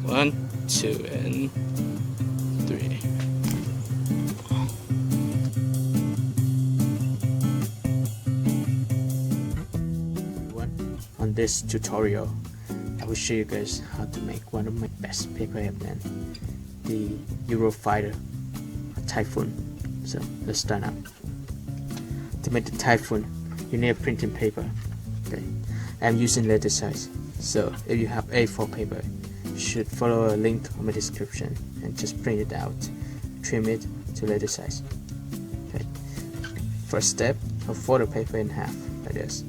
1, 2, and 3. On this tutorial, I will show you guys how to make one of my best paper airplane, the Eurofighter Typhoon. So let's start now. To make the Typhoon, you need a printing paper. Okay, I'm using letter size. So if you have A4 paper, you should follow a link on my description and just print it out, trim it to letter size. Okay. First step, I'll fold the paper in half like this.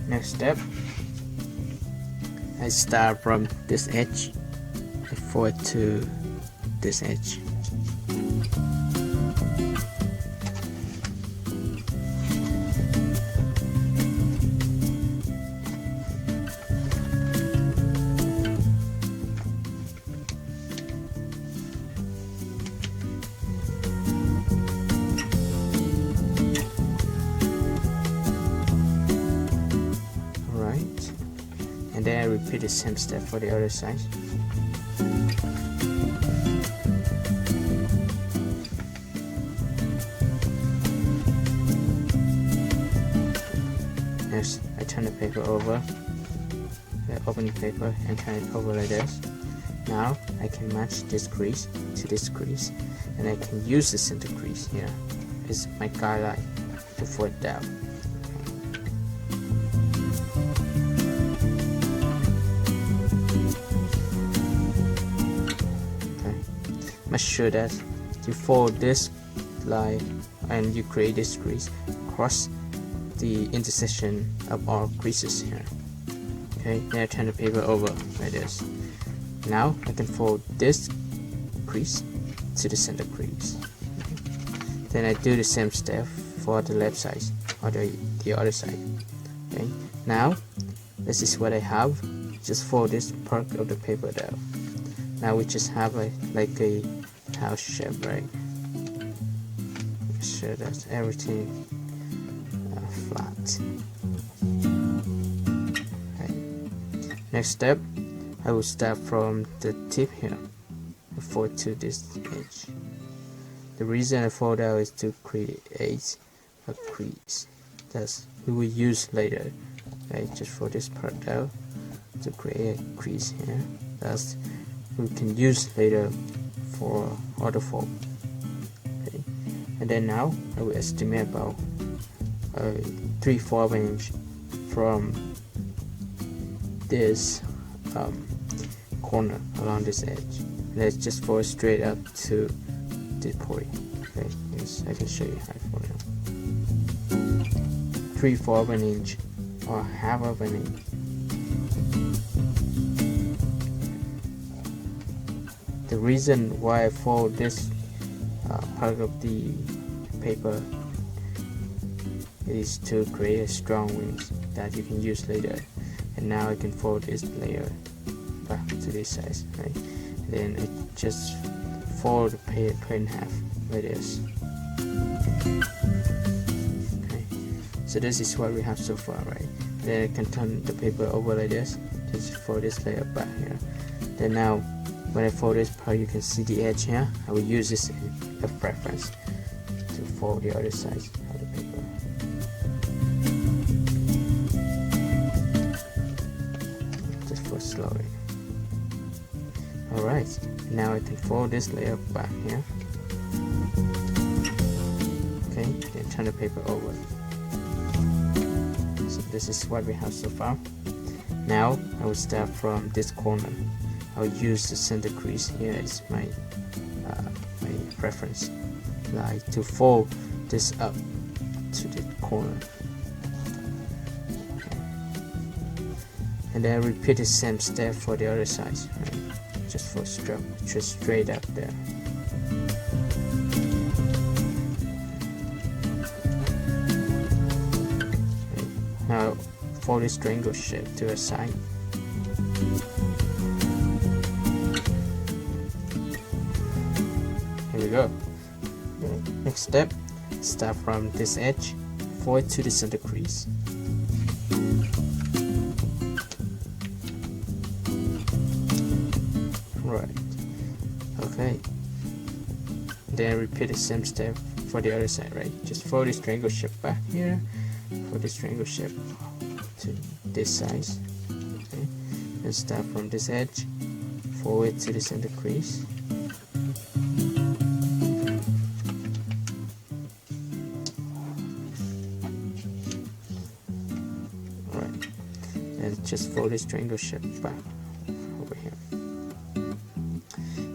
Next step, I start from this edge and forward to this edge. And then I repeat the same step for the other side. Next, I turn the paper over, open the paper and turn it over like this. Now I can match this crease to this crease, and I can use the center crease here as my guideline to fold it down. Make sure that you fold this line and you create this crease across the intersection of our creases here. Okay, then I turn the paper over like this. Now I can fold this crease to the center crease. Then I do the same step for the left side or the other side. Okay, now this is what I have. Just fold this part of the paper down. Now we just have like a house shape, right? Make sure that everything flat. Okay. Next step, I will start from the tip here and fold to this edge. The reason I fold out is to create a crease that we will use later. Right? Just fold this part out to create a crease here. That's we can use later for auto fold. Okay. And then now I will estimate about 3/4 inch from this corner along this edge. Let's just fold straight up to the point. Okay, yes, I can show you how to fold it. 3/4 inch or 1/2 inch. The reason why I fold this part of the paper is to create a strong wings that you can use later. And now I can fold this layer back to this size, right? And then I just fold the paper in half like this. Okay, so this is what we have so far, right? Then I can turn the paper over like this, just fold this layer back here. Then now when I fold this part, you can see the edge here. I will use this as reference to fold the other side of the paper. Just fold slowly. Alright, now I can fold this layer back here. Okay, then turn the paper over. So this is what we have so far. Now I will start from this corner. I'll use the center crease here as my reference, like to fold this up to the corner. Okay. And then repeat the same step for the other side, right? Just for straight up there. Okay. Now fold this triangle shape to a side. Here we go. Next step, start from this edge, fold to the center crease. Right. Okay. Then repeat the same step for the other side, right? Just fold this triangle shape back here, fold this triangle shape to this size. Okay. And start from this edge, forward to the center crease. Right. And just fold this triangle shape back over here.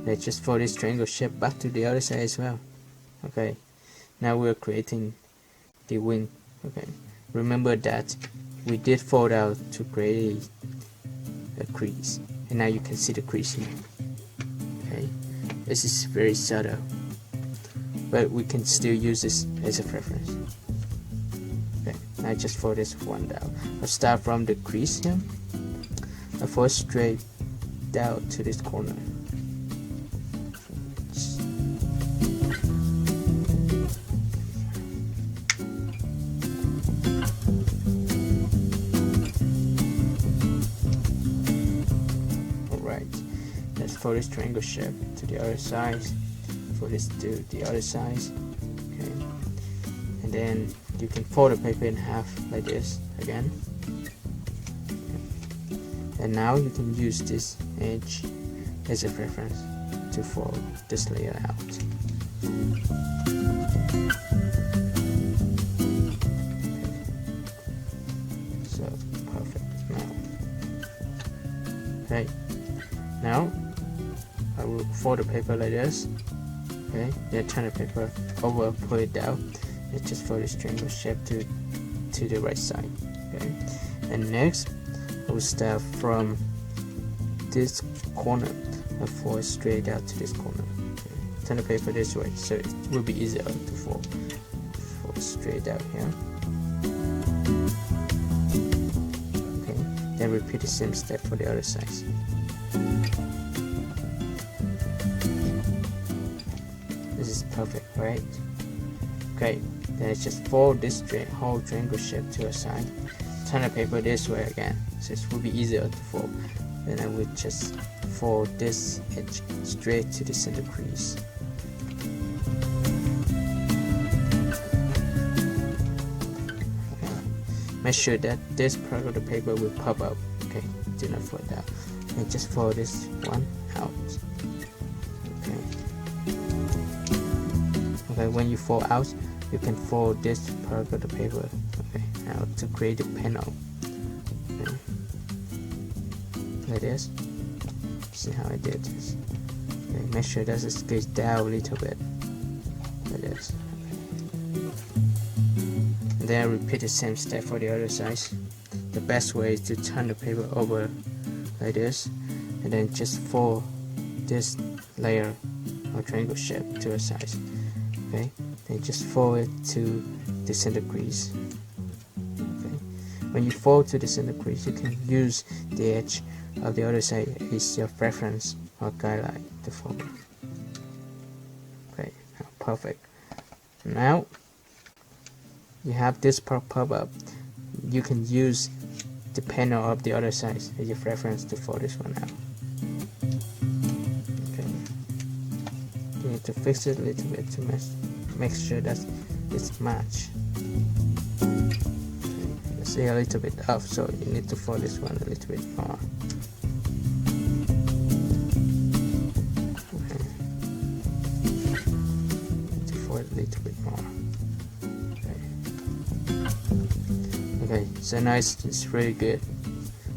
Let's just fold this triangle shape back to the other side as well. Okay, now we're creating the wing. Okay, remember that we did fold out to create a crease, and now you can see the crease here. Okay, this is very subtle, but we can still use this as a reference. Okay, now just fold this one down. I'll start from the crease here. I'll fold straight down to this corner. Fold this triangle shape to the other side, fold this to the other side. Okay, and then you can fold the paper in half like this again. Okay. And now you can use this edge as a reference to fold this layer out. Okay. So perfect now. Okay, now I will fold the paper like this. Okay, then turn the paper over, pull it down, and just fold this triangle shape to the right side. Okay, and next I will start from this corner and fold straight out to this corner. Okay. Turn the paper this way so it will be easier to fold. Fold straight out here. Okay, then repeat the same step for the other side. This is perfect, right? Okay, then I just fold this whole triangle shape to a side. Turn the paper this way again, so it will be easier to fold. Then I will just fold this edge straight to the center crease. Okay. Make sure that this part of the paper will pop up. Okay, do not fold that. And just fold this one out. Okay, when you fold out, you can fold this part of the paper out to create a panel. Okay. Like this. See how I did this? Okay, make sure that it goes down a little bit. Like this. Okay. And then I repeat the same step for the other side. The best way is to turn the paper over like this, and then just fold this layer or triangle shape to a side. Okay, then just fold it to the center crease. Okay, when you fold to the center crease, you can use the edge of the other side as your reference or guideline to fold. Okay, perfect. Now you have this part pop up. You can use the panel of the other side as your reference to fold this one out. You need to fix it a little bit to make sure that it's matched. Okay. It's a little bit off, so you need to fold this one a little bit more. Okay. To fold it a little bit more. Okay. Okay, so now it's really good.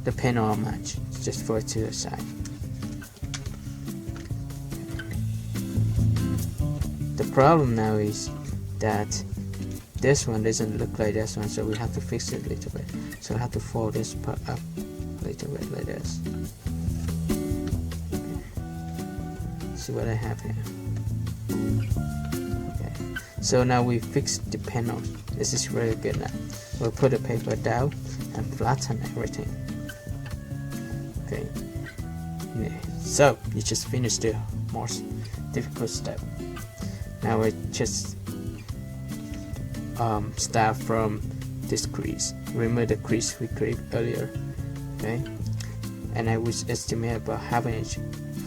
The panel are matched. Just fold it to the side. The problem now is that this one doesn't look like this one, so we have to fix it a little bit. So I have to fold this part up a little bit like this. Okay. See what I have here. Okay. So now we fixed the panel. This is really good now. we'll put the paper down and flatten everything. Okay, so you just finished the most difficult step. Now we just start from this crease. Remember the crease we created earlier, okay? And I will estimate about half an inch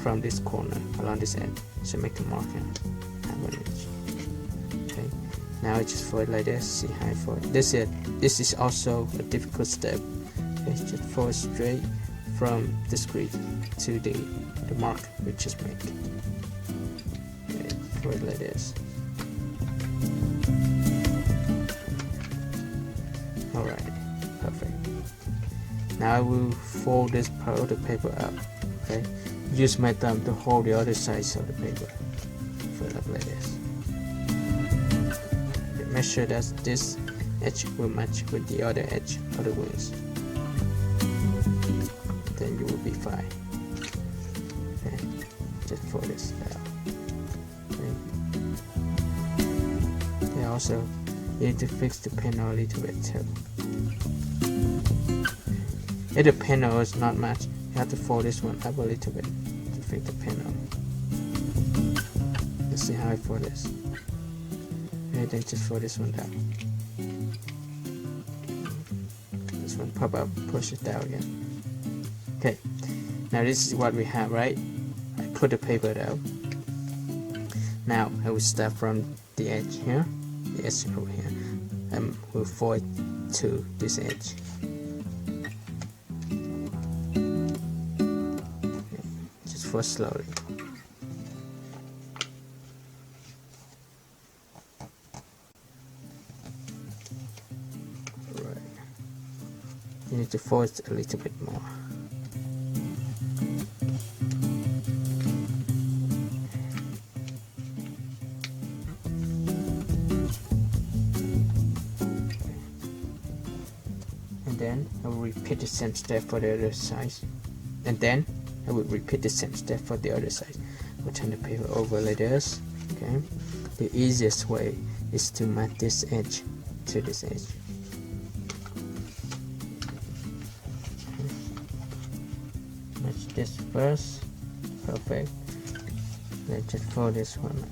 from this corner along this edge. So make a mark here, half an inch. Okay. Now I just fold it like this. See how I fold it. This is also a difficult step. Okay, just fold straight from this crease to the mark we just made. Okay, fold it like this. Alright, perfect. Now I will fold this part of the paper up. Okay, use my thumb to hold the other side of the paper. Fold it up like this. Okay, make sure that this edge will match with the other edge of the wings. Then you will be fine. Okay, just fold this down. Okay. And also, you need to fix the panel a little bit too. If the panel is not matched, you have to fold this one up a little bit to fix the panel. Let's see how I fold this. And then just fold this one down. This one pop up, push it down again. Okay, now this is what we have, right? I put the paper down. Now I will start from the edge here, the edge over here, and we'll fold to this edge. Okay, just fold slowly. Right. You need to fold a little bit more. Then I will repeat the same step for the other side, and then I will repeat the same step for the other side. We'll turn the paper over like this. Okay, the easiest way is to match this edge to this edge. Okay. Match this first, perfect. Then just fold this one out.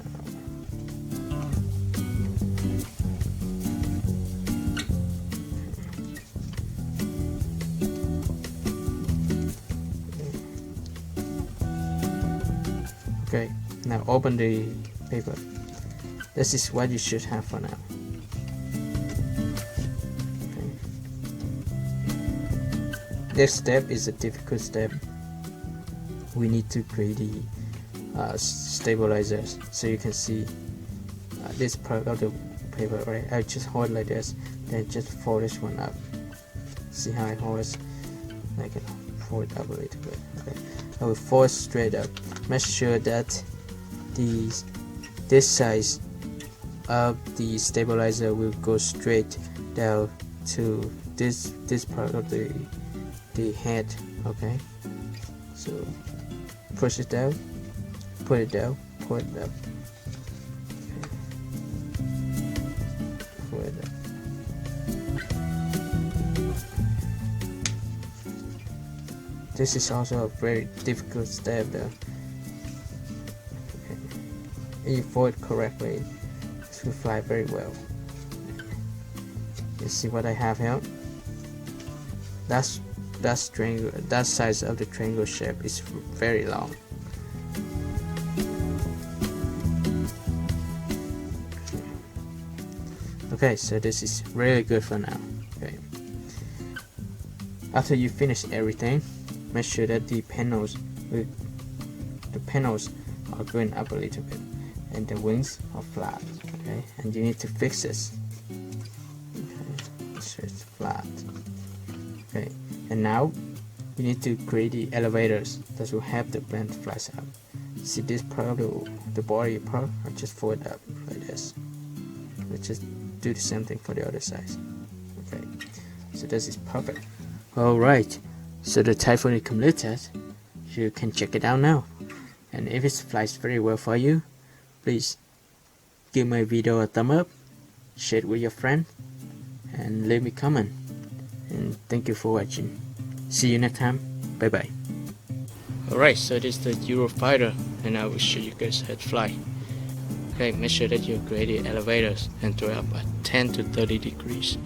Okay, now open the paper. This is what you should have for now. Okay. Next step is a difficult step. We need to create the stabilizers. So you can see this part of the paper, right? I just hold like this, then just fold this one up. See how I hold it? I can fold it up a little bit. Okay. I will fold straight up. Make sure that this size of the stabilizer will go straight down to this part of the head. Okay, so push it down, put it down, put it up. Okay. Put it up. This is also a very difficult step though. Okay. If you fold it correctly, this will fly very well. You see what I have here? That size of the triangle shape is very long. Okay, so this is really good for now. Okay. After you finish everything, make sure that the panels are going up a little bit and the wings are flat. Okay, and you need to fix this. Okay, so it's flat. Okay, and now you need to create the elevators that will help the plane fly up. See this part of the body part? I just fold it up like this. Let's just do the same thing for the other side. Okay, so this is perfect. Alright, so the typhoon is completed. You can check it out now. And if it flies very well for you, please give my video a thumb up, share it with your friend, and leave me comment. And thank you for watching. See you next time. Bye bye. Alright, so this is the Eurofighter, and I will show you guys how to fly. Okay, make sure that you create the elevators and throw up at 10 to 30 degrees.